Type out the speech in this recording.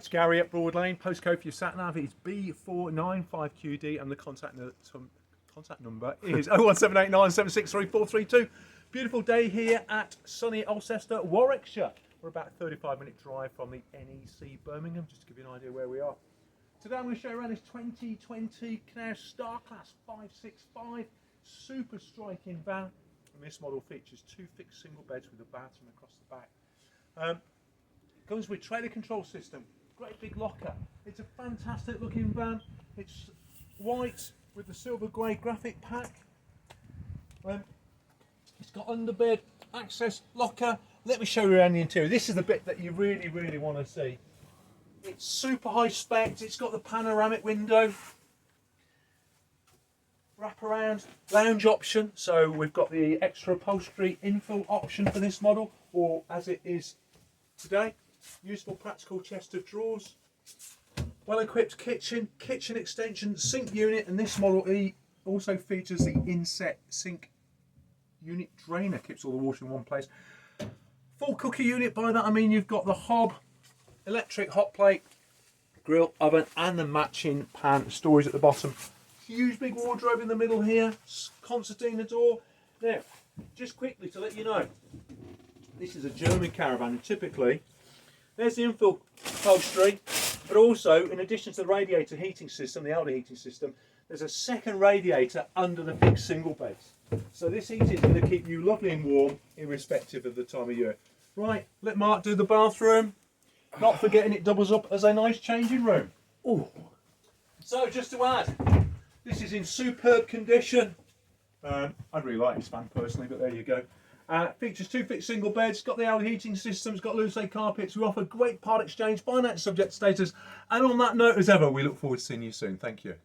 Gary at Broadlane. Postcode for your sat nav is B495QD, and the contact number is 01789763432. Beautiful day here at sunny Alcester, Warwickshire. We're about a 35-minute drive from the NEC Birmingham, just to give you an idea where we are. Today I'm going to show you around this 2020 Knaus Starclass 565 super striking van. And this model features 2 fixed single beds with a bathroom across the back. Comes with trailer control system, great big locker. It's a fantastic looking van. It's white with the silver grey graphic pack. It's got underbed access locker. Let me show you around the interior. This is the bit that you really want to see. It's super high spec. It's got the panoramic window, wraparound lounge option. So we've got the extra upholstery infill option for this model, or as it is today, useful practical chest of drawers, well equipped kitchen extension, sink unit, and this model also features the inset sink unit drainer, keeps all the water in one place. Full cooker unit, by that I mean you've got the hob, electric hot plate, grill, oven, and the matching pan storage at the bottom. Huge big wardrobe in the middle here, concertina door. Now, just quickly to let you know, this is a German Caravan, and typically there's the infill upholstery, but also in addition to the radiator heating system, the outer heating system, there's a second radiator under the big single beds. So this heating is going to keep you lovely and warm irrespective of the time of year. Right, let Mark do the bathroom. Not forgetting it doubles up as a nice changing room. Ooh. So just to add, this is in superb condition. I'd really like this van personally, but there you go. Features 2 fixed single beds, got the outer heating systems, got loose carpets. We offer great part exchange, finance subject status. And on that note, as ever, we look forward to seeing you soon. Thank you.